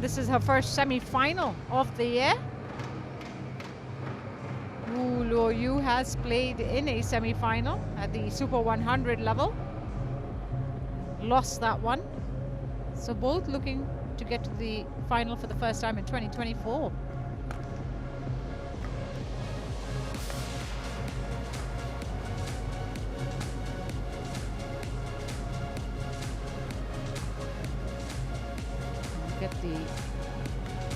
This is her first semi-final of the year. Luo Yu has played in a semi-final at the Super 100 level. Lost that one. So both looking to get to the final for the first time in 2024. Get the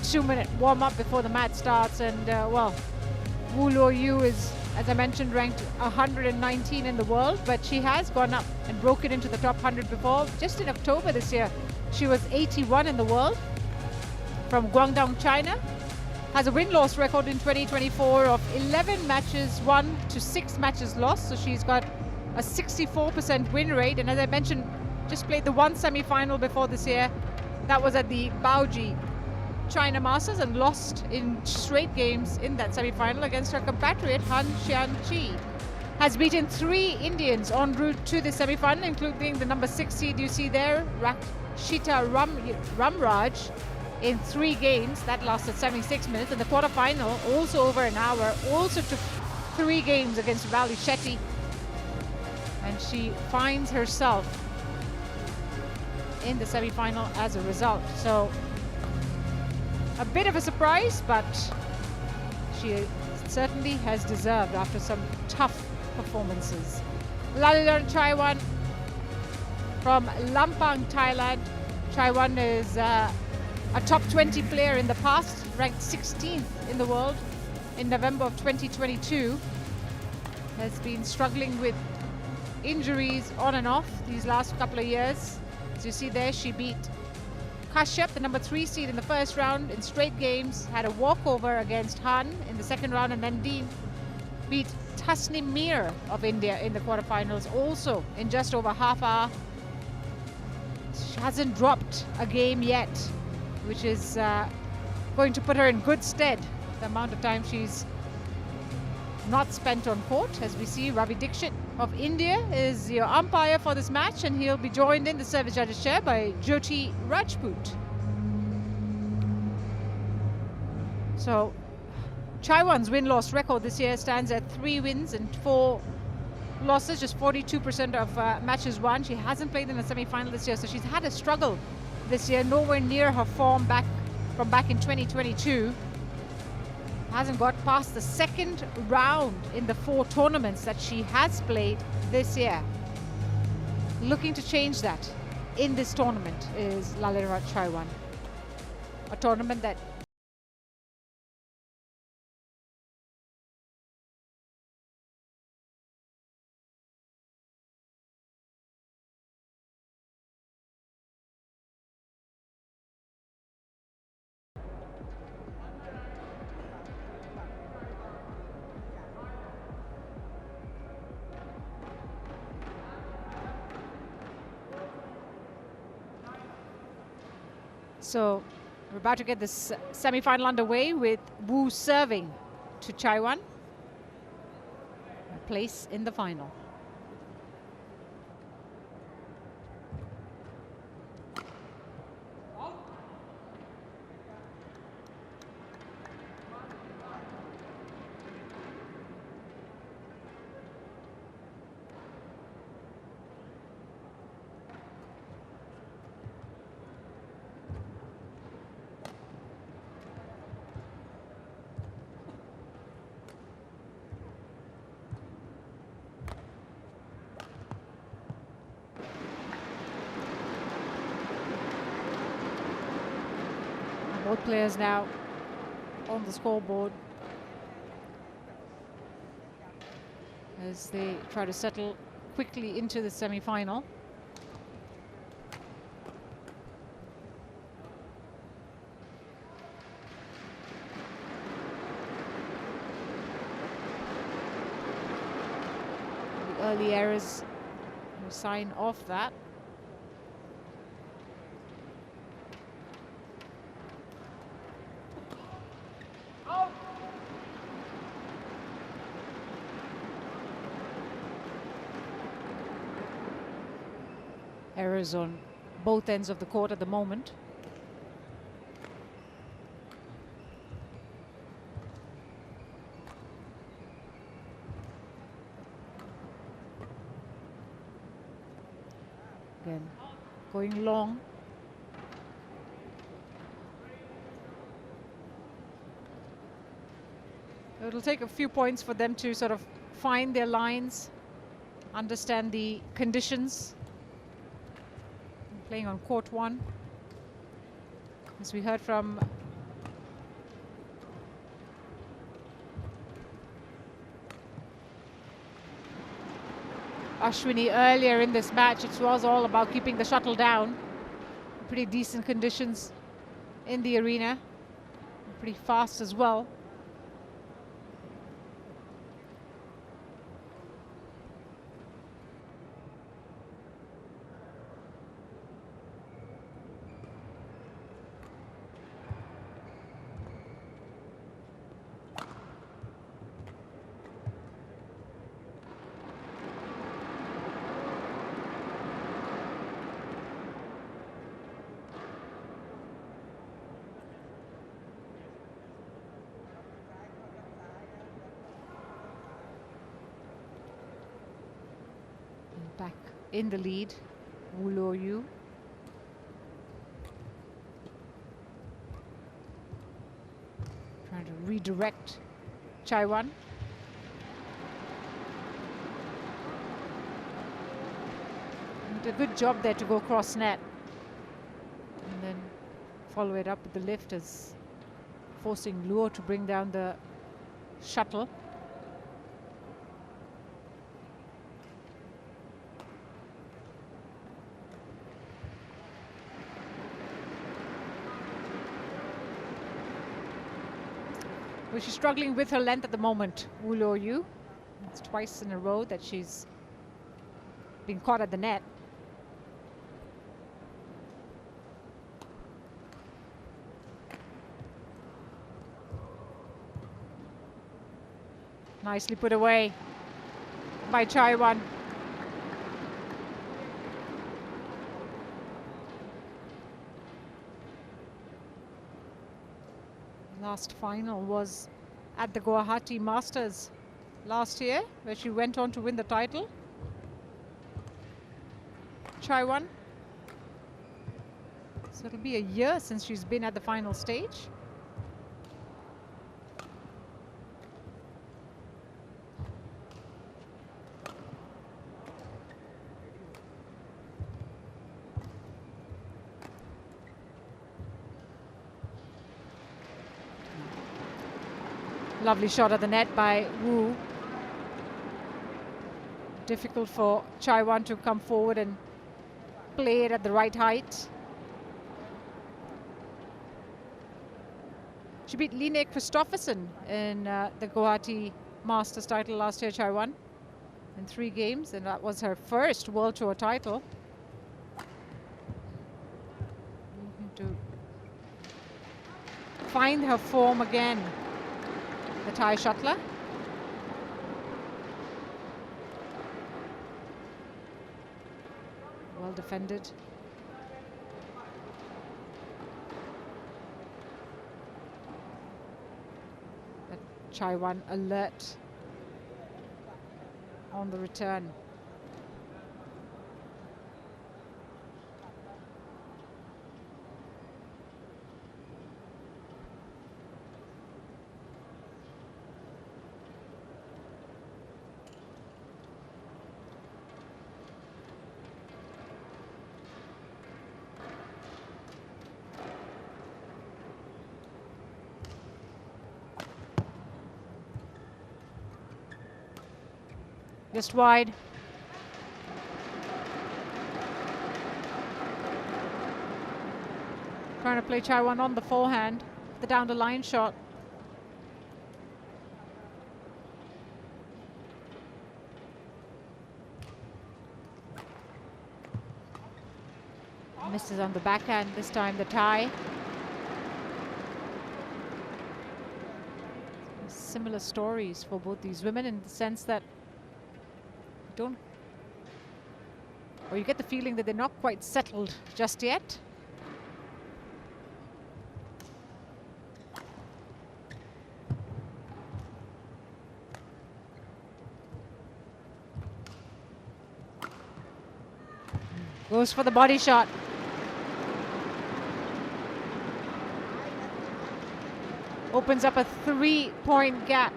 2-minute warm-up before the match starts, and well, Luo Yu is, as I mentioned, ranked 119 in the world, but she has gone up and broken into the top 100 before. Just in October this year, she was 81 in the world, from Guangdong, China. Has a win-loss record in 2024 of 11 matches won to 6 matches lost, so she's got a 64% win rate. And as I mentioned, just played the one semi-final before this year. That was at the Baoji China Masters, and lost in straight games in that semi-final against her compatriot Han Xianqi. Has beaten 3 Indians en route to the semi-final, including the number 6 seed you see there, Rakshita Ramraj, in 3 games. That lasted 76 minutes. In the quarterfinal, also over an hour, also took 3 games against Vali Shetty. And she finds herself in the semi-final as a result. So a bit of a surprise, but she certainly has deserved after some tough performances. Lalinrat Chaiwan from Lampang, Thailand. Chaiwan is a top 20 player in the past, ranked 16th in the world in November of 2022. Has been struggling with injuries on and off these last couple of years. As you see there, she beat Kashyap, the number 3 seed, in the first round in straight games, had a walkover against Han in the second round, and then beat Tasnim Mir of India in the quarterfinals, also in just over half hour. She hasn't dropped a game yet, which is going to put her in good stead. The amount of time she's not spent on court. As we see, Ravi Dixit of India is your umpire for this match, and he'll be joined in the service judges chair by Jyoti Rajput. So Chaiwan's win-loss record this year stands at 3 wins and 4 losses, just 42% of matches won. She hasn't played in a semi-final this year, so she's had a struggle this year, nowhere near her form from back in 2022. Hasn't got past the second round in the 4 tournaments that she has played this year. Looking to change that in this tournament is Lalinrat Chaiwan, a tournament that So we're about to get this semi-final underway with Wu serving to Chaiwan. A place in the final. Both players now on the scoreboard as they try to settle quickly into the semi-final. The early errors are a sign of that. Errors on both ends of the court at the moment. going long. It'll take a few points for them to sort of find their lines, understand the conditions. Playing on court 1. As we heard from Ashwini earlier in this match, it was all about keeping the shuttle down. Pretty decent conditions in the arena. Pretty fast as well. Back in the lead, Luo Yu. Trying to redirect Chaiwan. Did a good job there to go cross net. And then follow it up with the lift, as forcing Luo to bring down the shuttle. Well, she's struggling with her length at the moment, Luo Yu. It's twice in a row that she's been caught at the net. Nicely put away by Chaiwan. Last final was at the Guwahati Masters last year, where she went on to win the title. Chaiwan. So it'll be a year since she's been at the final stage. Lovely shot at the net by Wu. Difficult for Chaiwan to come forward and play it at the right height. She beat Line Kristoffersen in the Guwahati Masters title last year, Chaiwan, in 3 games, and that was her first World Tour title. Looking to find her form again, the Thai shuttler. Well defended. But Chaiwan alert on the return. Just wide. Trying to play Chaiwan on the forehand, the down the line shot. Misses on the backhand, this time the Thai. Similar stories for both these women, in the sense that you get the feeling that they're not quite settled just yet. Goes goes for the body shot. Opens up a 3-point gap.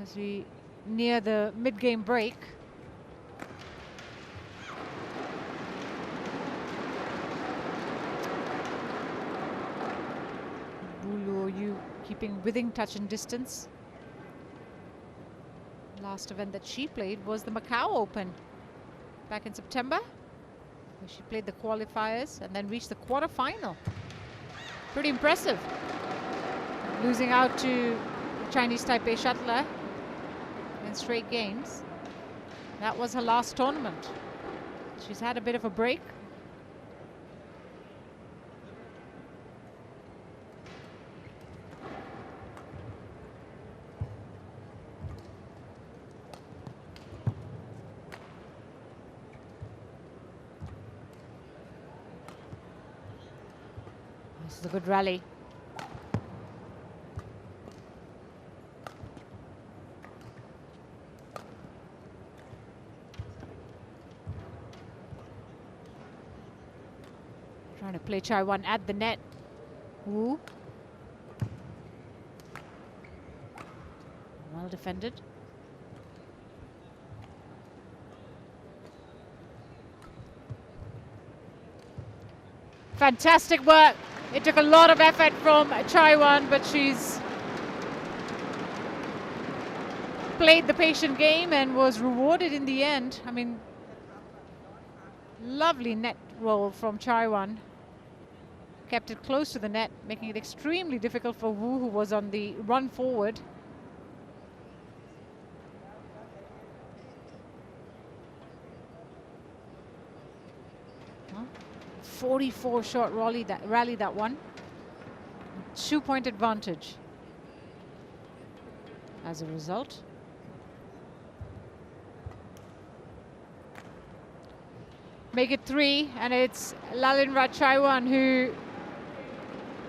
As we near the mid-game break. Luo Yu keeping within touch and distance. Last event that she played was the Macau Open back in September, where she played the qualifiers and then reached the quarterfinal. Pretty impressive. Losing out to the Chinese Taipei shuttler in straight games. That was her last tournament. She's had a bit of a break. This is a good rally. Trying to play Chaiwan at the net. Wu. Well defended. Fantastic work. It took a lot of effort from Chaiwan, but she's played the patient game and was rewarded in the end. I mean, lovely net roll from Chaiwan. Kept it close to the net, making it extremely difficult for Wu, who was on the run forward. Huh? 44 shot rally that one. 2-point advantage as a result. Make it 3, and it's Lalinrat Chaiwan who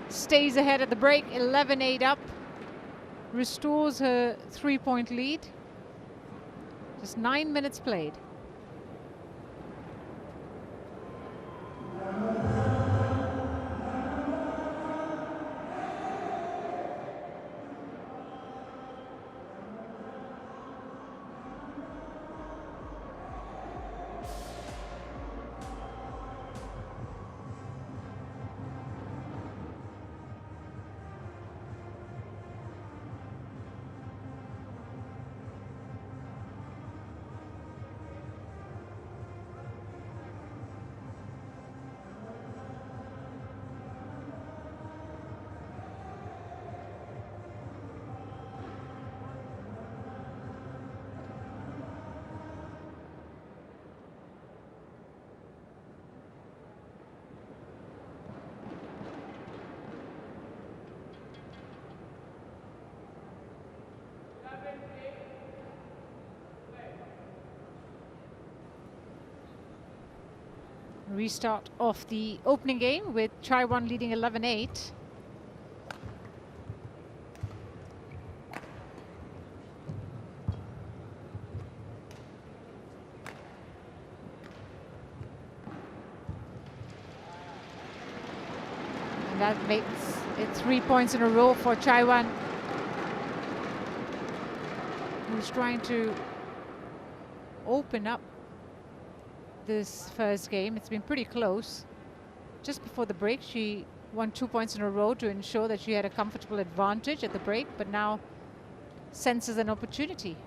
stays ahead at the break, 11-8 up, restores her 3-point lead. Just 9 minutes played. Restart of the opening game with Chaiwan leading 11-8. And that makes it 3 points in a row for Chaiwan, who's trying to open up this first game. It's been pretty close. Just before the break, she won 2 points in a row to ensure that she had a comfortable advantage at the break, but now senses an opportunity.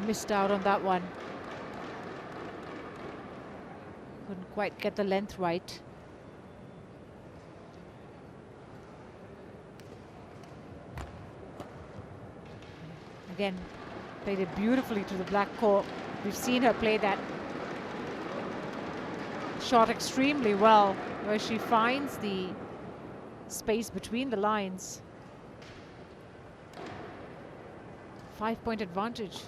Missed out on that one. Couldn't quite get the length right. Again, played it beautifully to the black court. We've seen her play that shot extremely well, where she finds the space between the lines. 5-point advantage.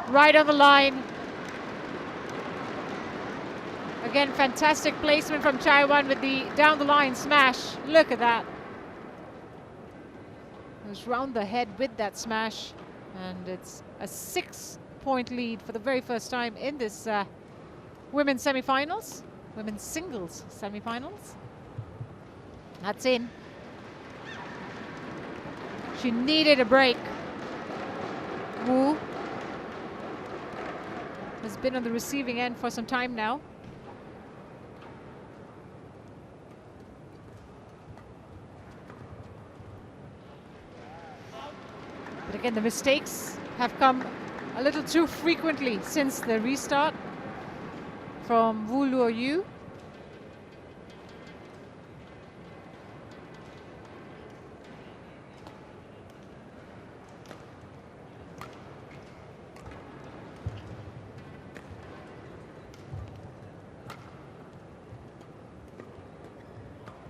Right on the line. Again, fantastic placement from Chaiwan with the down the line smash. Look at that. It was round the head with that smash. And it's a 6-point lead for the very first time in this women's semifinals. Women's singles semifinals. That's in. She needed a break. Wu has been on the receiving end for some time now. But again, the mistakes have come a little too frequently since the restart from Luo Yu.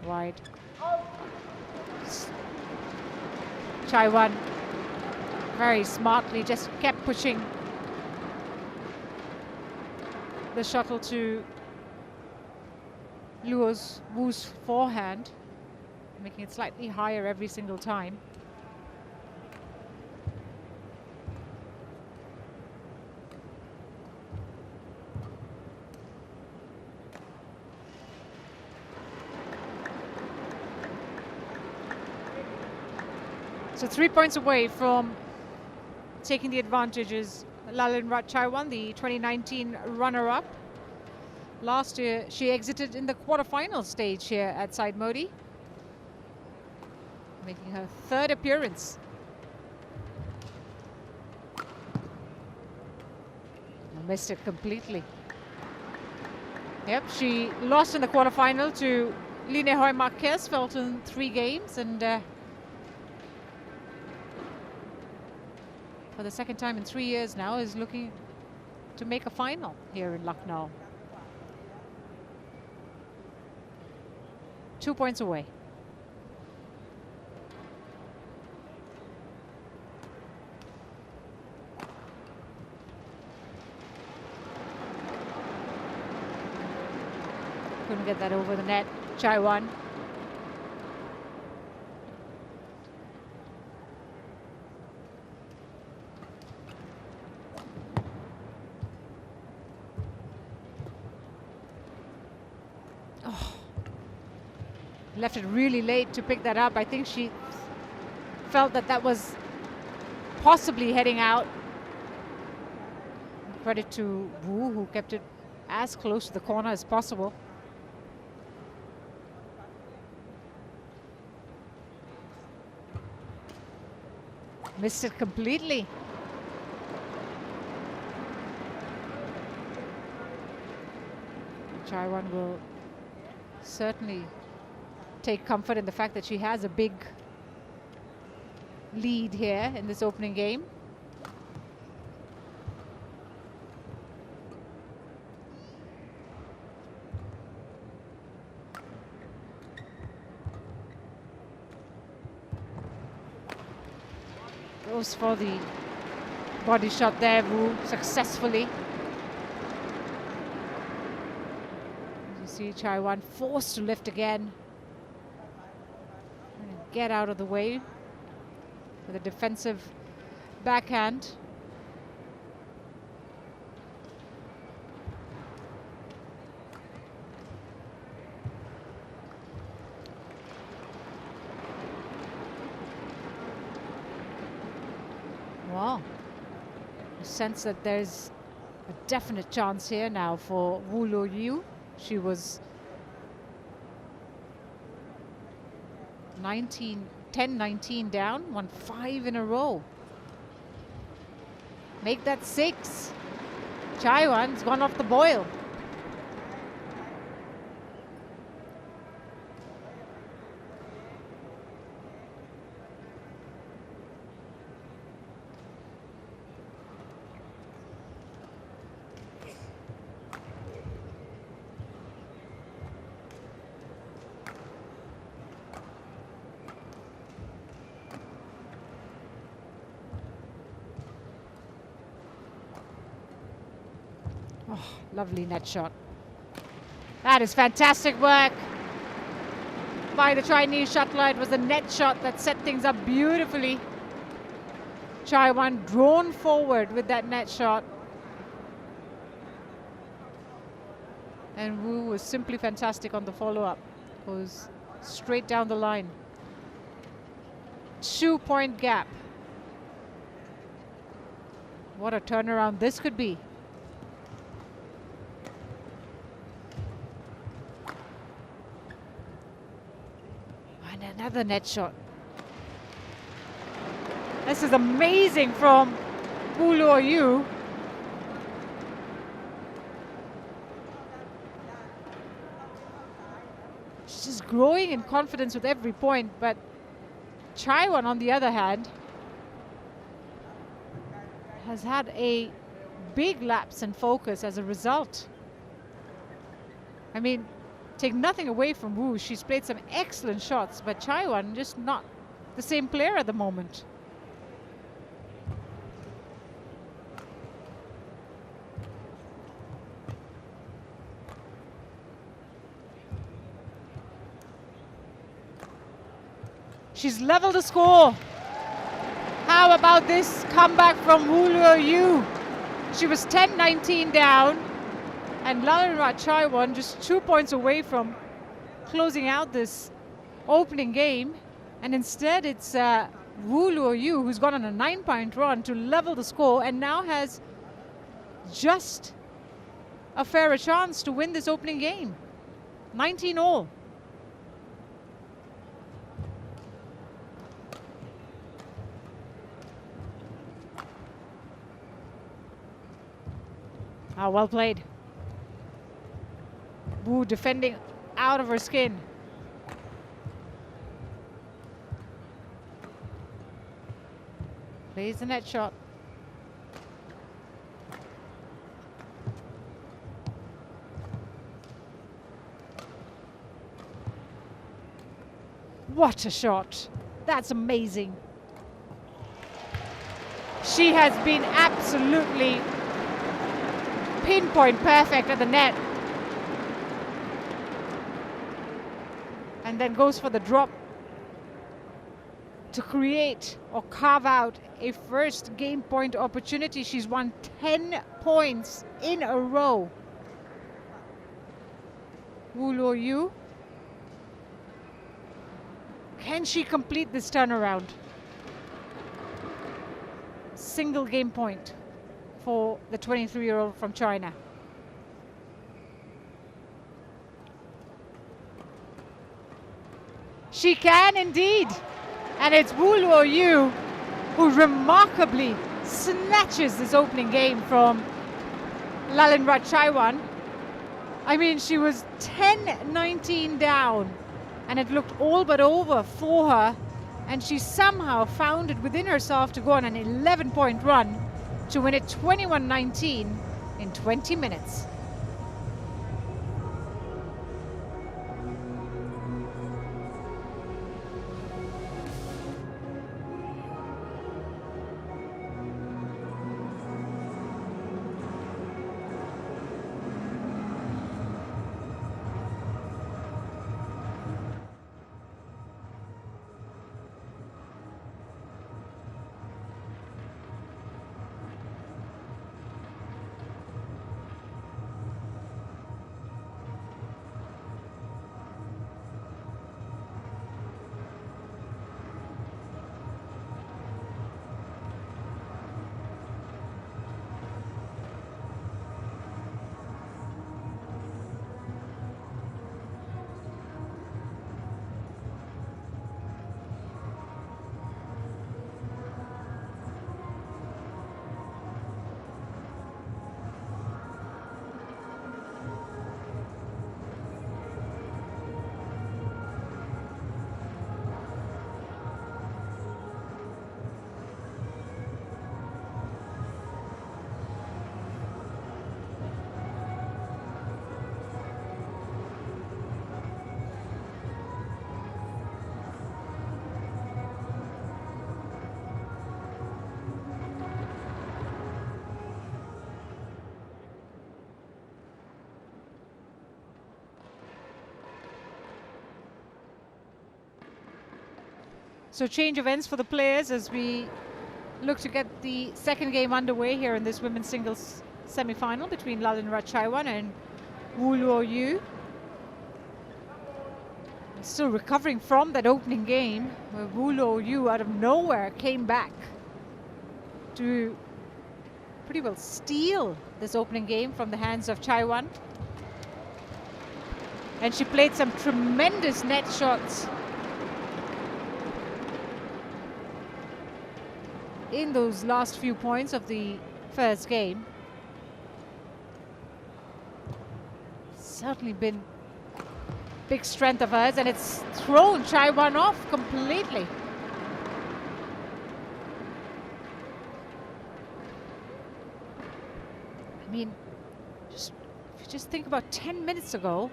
Wide. Chaiwan very smartly just kept pushing the shuttle to Wu's forehand, making it slightly higher every single time. So 3 points away from taking the advantage is Lalinrat Chaiwan, the 2019 runner-up. Last year, she exited in the quarterfinal stage here at Syed Modi, making her third appearance. Missed it completely. Yep, she lost in the quarterfinal to Linehoy Marquez, felt in 3 games, and for the second time in 3 years now is looking to make a final here in Lucknow. 2 points away. Couldn't get that over the net. Chaiwan. Left it really late to pick that up. I think she felt that that was possibly heading out. Credit to Wu, who kept it as close to the corner as possible. Missed it completely. Chaiwan will certainly take comfort in the fact that she has a big lead here in this opening game. Goes for the body shot there, Wu, successfully. You see Chaiwan forced to lift again. Get out of the way with a defensive backhand. Wow. I sense that there's a definite chance here now for Luo Yu. She was 10-19 down, won 5 in a row. Make that 6. Chaiwan's gone off the boil. Oh, lovely net shot. That is fantastic work by the Chinese shuttler. It was the net shot that set things up beautifully. Chaiwan drawn forward with that net shot. And Wu was simply fantastic on the follow-up. Goes straight down the line. 2-point gap. What a turnaround this could be. And another net shot. This is amazing from Luo Yu. She's growing in confidence with every point, but Chaiwan, on the other hand, has had a big lapse in focus as a result. I mean, take nothing away from Wu. She's played some excellent shots, but Chaiwan just not the same player at the moment. She's leveled the score. How about this comeback from Luo Yu? She was 10-19 down, and Lalinrat Chaiwan just 2 points away from closing out this opening game. And instead it's Luo Yu who's gone on a 9-point run to level the score and now has just a fairer chance to win this opening game. 19 all. Ah, well played. Wu defending out of her skin. Plays the net shot. What a shot. That's amazing. She has been absolutely pinpoint perfect at the net. And then goes for the drop to create or carve out a first game point opportunity. She's won 10 points in a row. Luo Yu. Can she complete this turnaround? Single game point for the 23-year-old from China. She can indeed. And it's Luo Yu who remarkably snatches this opening game from Lalinrat Chaiwan. I mean, she was 10-19 down and it looked all but over for her, and she somehow found it within herself to go on an 11-point run to win it 21-19 in 20 minutes. So change of ends for the players as we look to get the second game underway here in this women's singles semi-final between Lalinrat Chaiwan and Luo Yu. Still recovering from that opening game where Luo Yu out of nowhere came back to pretty well steal this opening game from the hands of Chaiwan. And she played some tremendous net shots in those last few points of the first game. Certainly been big strength of hers, and it's thrown Chaiwan off completely. I mean, if you just think about 10 minutes ago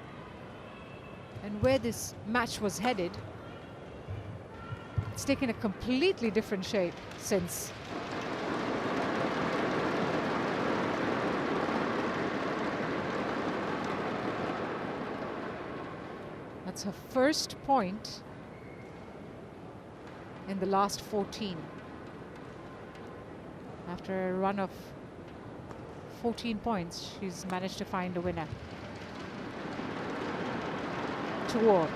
and where this match was headed, it's taken a completely different shape since. That's her first point in the last 14. After a run of 14 points, she's managed to find a winner. 2-all.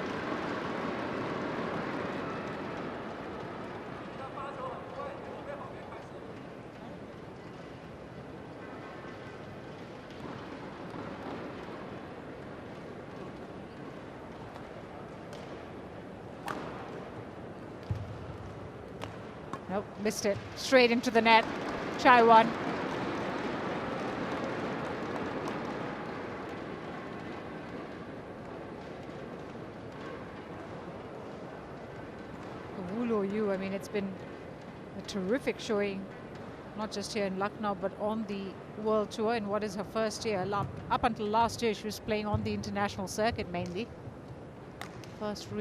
Nope, missed it. Straight into the net. Chaiwan. Luo Yu, I mean, it's been a terrific showing, not just here in Lucknow, but on the World Tour in what is her first year. Up until last year, she was playing on the international circuit mainly. First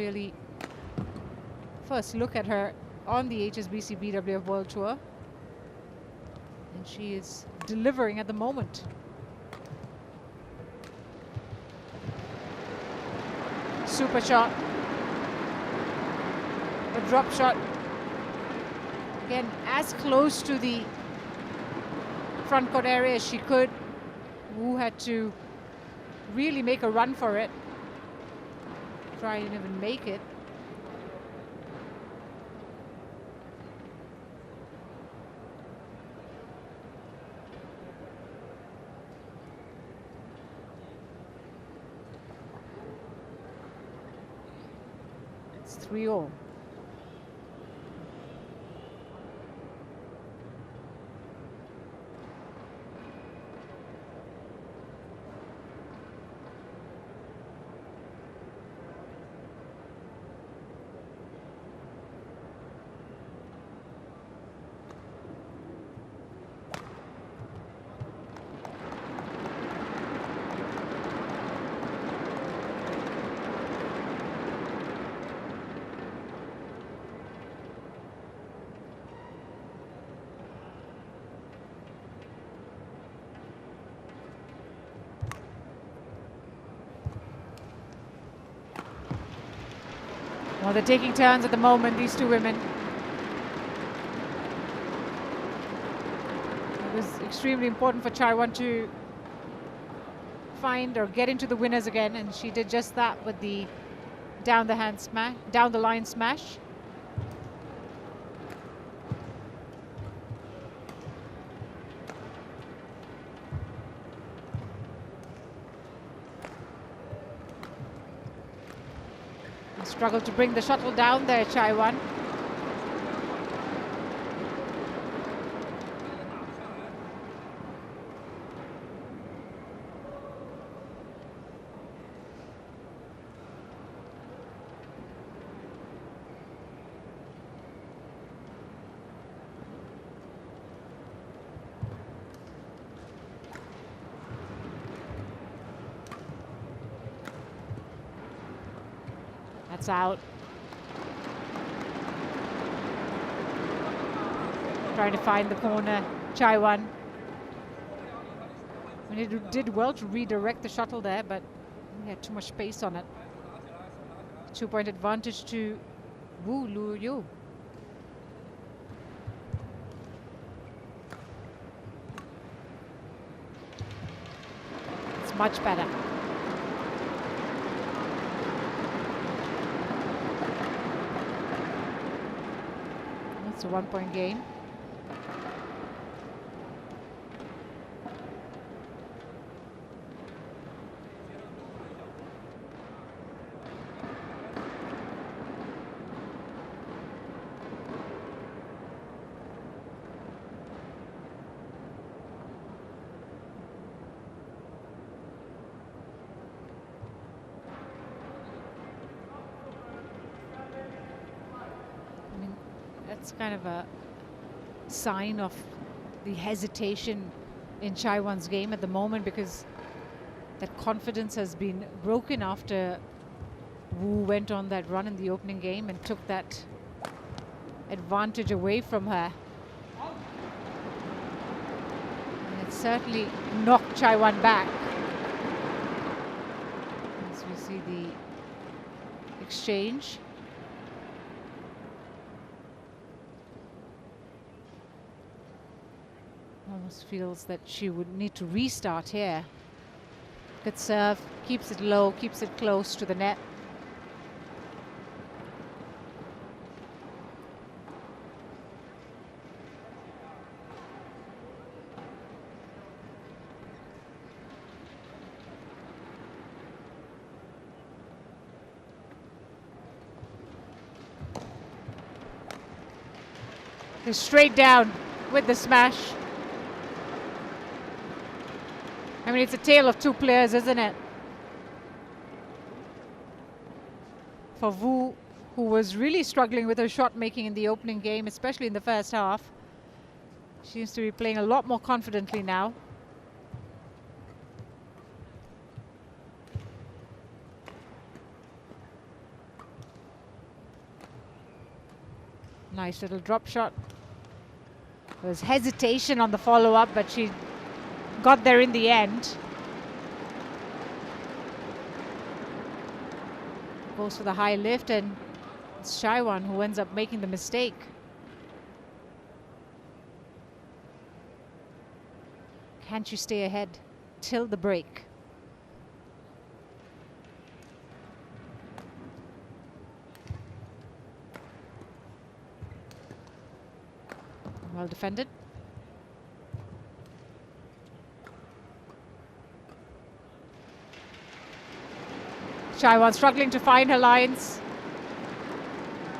look at her on the HSBC BWF World Tour, and she is delivering at the moment. Super shot, a drop shot, again as close to the front court area as she could. Wu had to really make a run for it, try and even make it. It's 3-all. Well, they're taking turns at the moment, these two women. It was extremely important for Chaiwan to find or get into the winners again, and she did just that with the down the line smash. Struggled to bring the shuttle down there, Chaiwan. That's out. Trying to find the corner, Chaiwan. I mean, it did well to redirect the shuttle there, but he had too much space on it. 2-point advantage to Luo Yu. much better. That's a 1-point game. That's kind of a sign of the hesitation in Chaiwan's game at the moment, because that confidence has been broken after Wu went on that run in the opening game and took that advantage away from her. And it certainly knocked Chaiwan back. As we see the exchange. Almost feels that she would need to restart here. Good serve, keeps it low, keeps it close to the net. Goes straight down with the smash. I mean, it's a tale of two players, isn't it? For Wu, who was really struggling with her shot making in the opening game, especially in the first half. She seems to be playing a lot more confidently now. Nice little drop shot. There was hesitation on the follow-up, but she got there in the end. Goes for the high lift, and it's Chaiwan who ends up making the mistake. Can't you stay ahead till the break? Well defended. Chaiwan struggling to find her lines.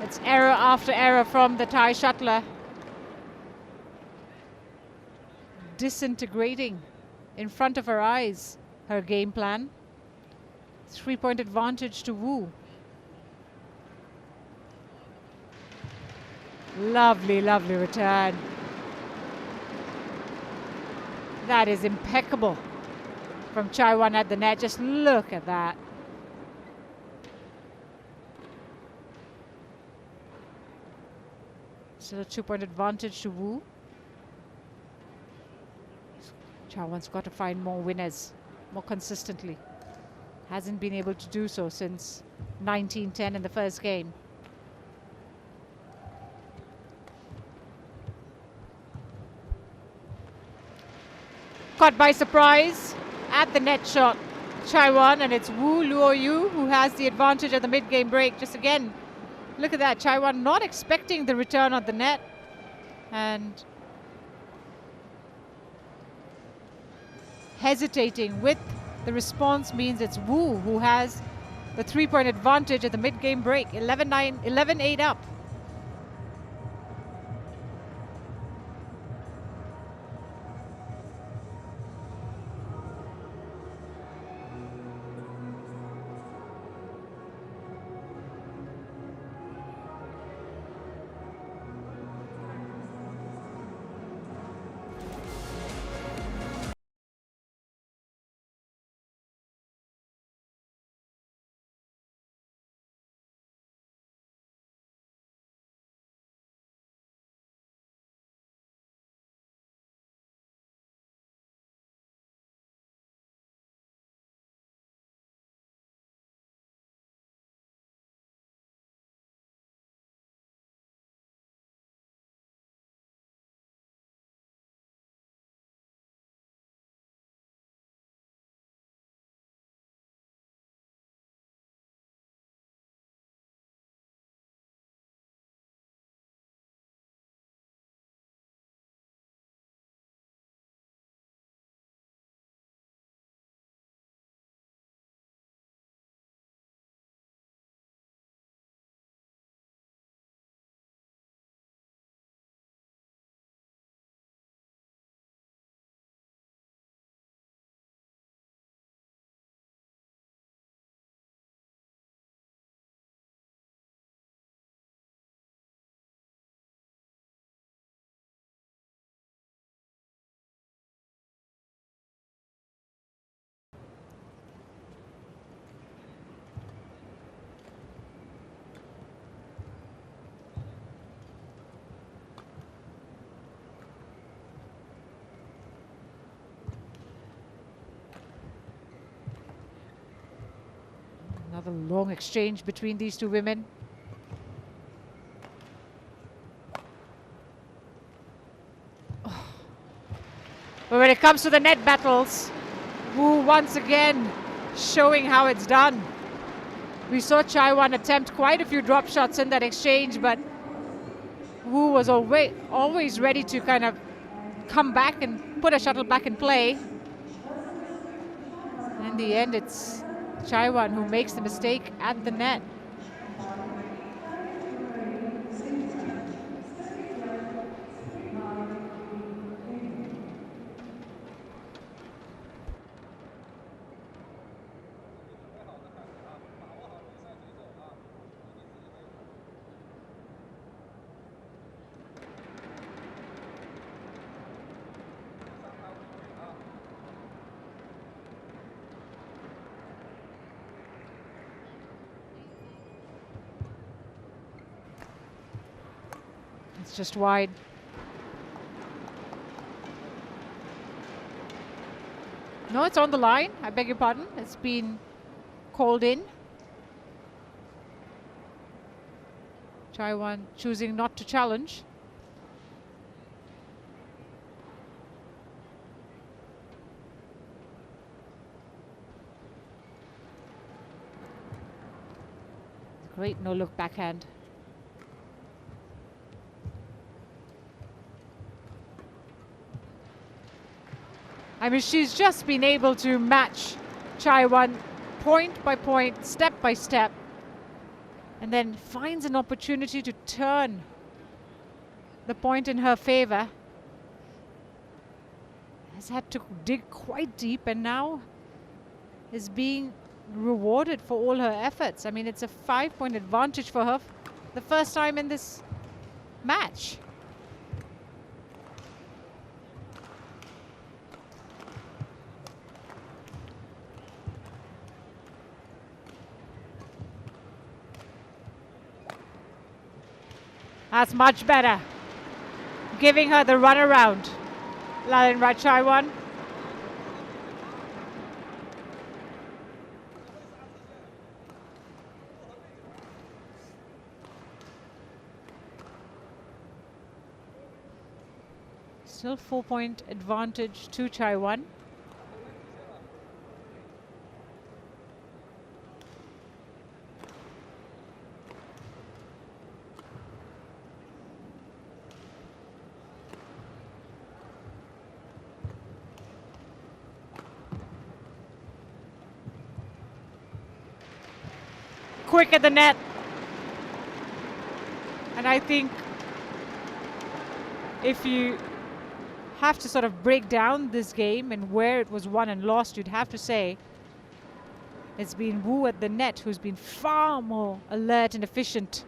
It's error after error from the Thai shuttler. Disintegrating in front of her eyes, her game plan. 3-point advantage to Wu. Lovely, lovely return. That is impeccable from Chaiwan at the net. Just look at that. Still a 2-point advantage to Wu. Chaiwan's got to find more winners more consistently. Hasn't been able to do so since 19-10 in the first game. Caught by surprise at the net shot, Chaiwan, and it's Luo Yu who has the advantage at the mid-game break. Just again, look at that, Chaiwan not expecting the return on the net, and hesitating with the response means it's Wu who has the 3-point advantage at the mid-game break. 11-9, 11-8 up. Another long exchange between these two women. Oh. But when it comes to the net battles, Wu once again showing how it's done. We saw Chaiwan attempt quite a few drop shots in that exchange, but Wu was always ready to kind of come back and put a shuttle back in play. In the end, it's Chaiwan who makes the mistake at the net. It's just wide. No, it's on the line. I beg your pardon. It's been called in. Chaiwan choosing not to challenge. Great no-look backhand. I mean, she's just been able to match Chaiwan point by point, step by step, and then finds an opportunity to turn the point in her favor. Has had to dig quite deep and now is being rewarded for all her efforts. I mean, it's a 5-point advantage for her the first time in this match. That's much better. Giving her the runaround. Lalinrat Chaiwan. Still 4-point advantage to Chaiwan. Quick at the net. And I think if you have to sort of break down this game and where it was won and lost, you'd have to say it's been Wu at the net who's been far more alert and efficient.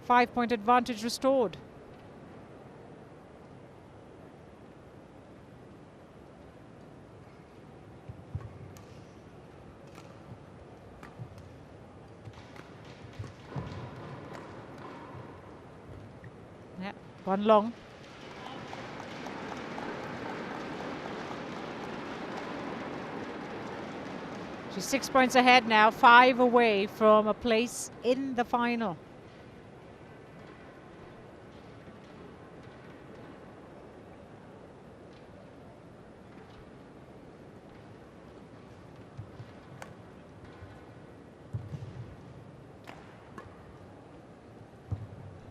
5-point advantage restored. Yeah, one long. She's 6 points ahead now, 5 away from a place in the final.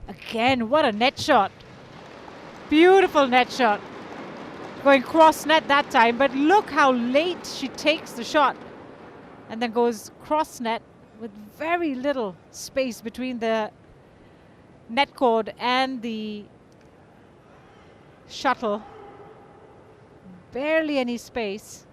Again, what a net shot. Beautiful net shot. Going cross net that time, but look how late she takes the shot. And then goes cross net with very little space between the net cord and the shuttle. Barely any space.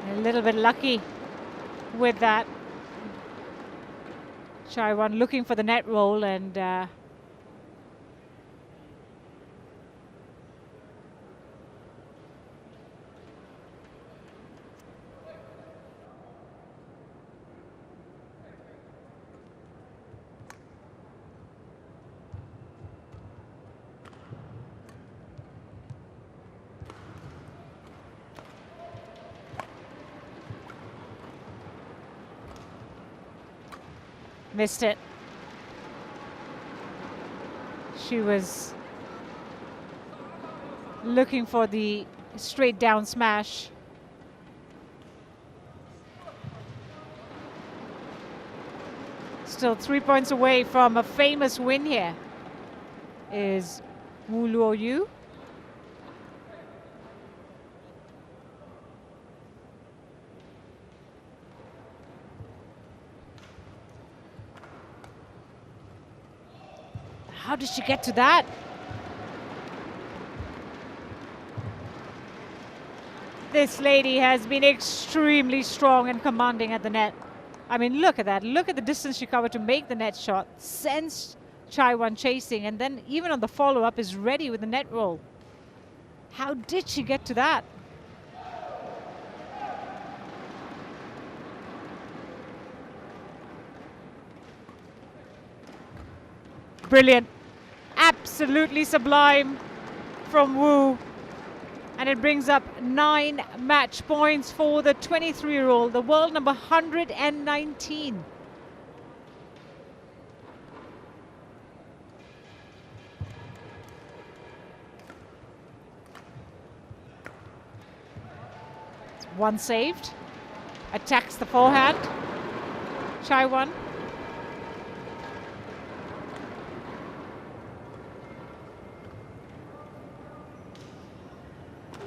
A little bit lucky with that. Chaiwan looking for the net roll and Missed it. She was looking for the straight down smash. Still 3 points away from a famous win here is Luo Yu. How did she get to that? This lady has been extremely strong and commanding at the net. I mean, look at that. Look at the distance she covered to make the net shot. Sends Chaiwan chasing, and then even on the follow-up is ready with the net roll. How did she get to that? Brilliant. Absolutely sublime from Wu. And it brings up 9 match points for the 23-year-old, the world number 119. One saved. Attacks the forehand. Chaiwan.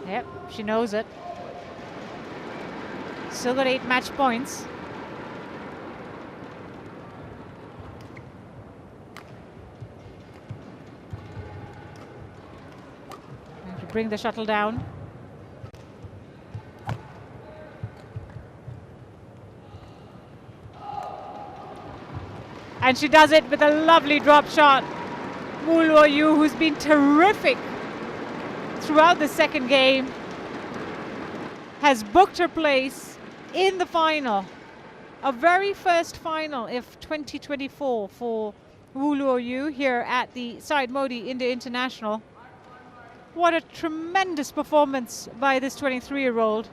Yep, she knows it. Still got 8 match points. Have to bring the shuttle down. And she does it with a lovely drop shot. Luo Yu, who's been terrific throughout the second game, has booked her place in the final. A very first final of 2024 for Luo Yu here at the Syed Modi India International. What a tremendous performance by this 23-year-old.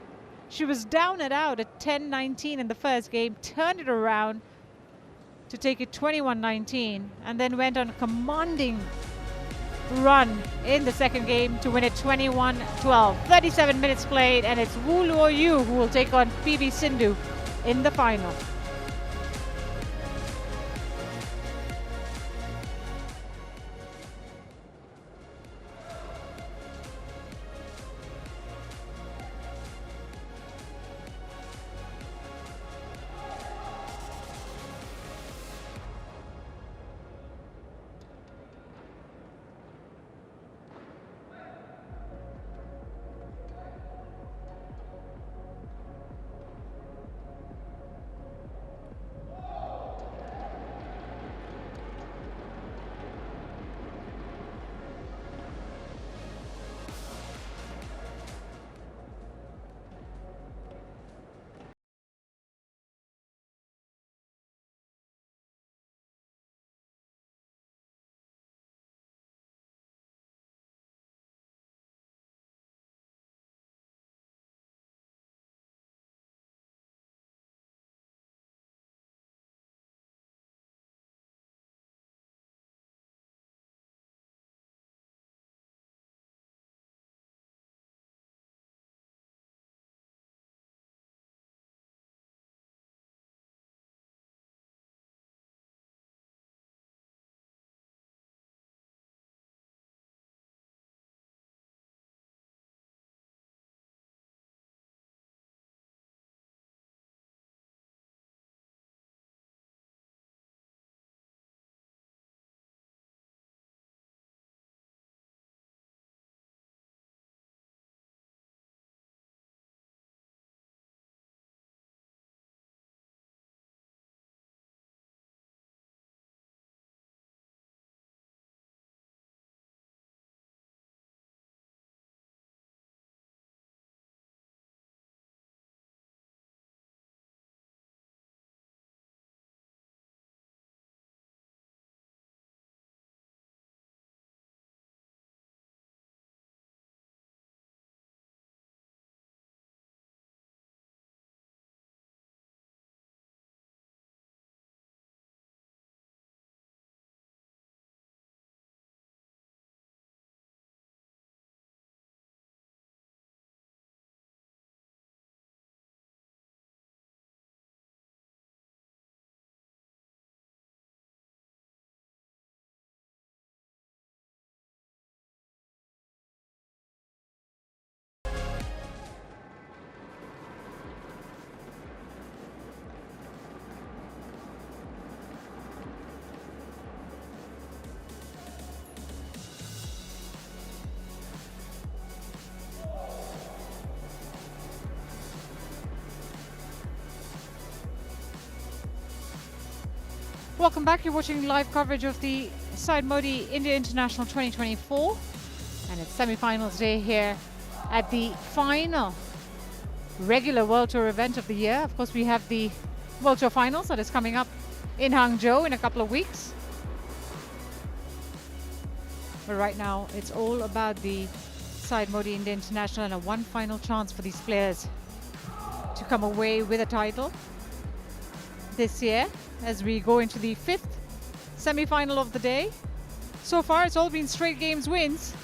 She was down and out at 10-19 in the first game, turned it around to take it 21-19, and then went on a commanding run in the second game to win it 21-12. 37 minutes played, and it's Luo Yu who will take on PV Sindhu in the final. Welcome back. You're watching live coverage of the Syed India International 2024, and it's semi-finals day here at the final regular World Tour event of the year. Of course, we have the World Tour Finals that is coming up in Hangzhou in a couple of weeks. But right now, it's all about the Syed India International and a one final chance for these players to come away with a title this year as we go into the 5th semi-final of the day. So far, it's all been straight games wins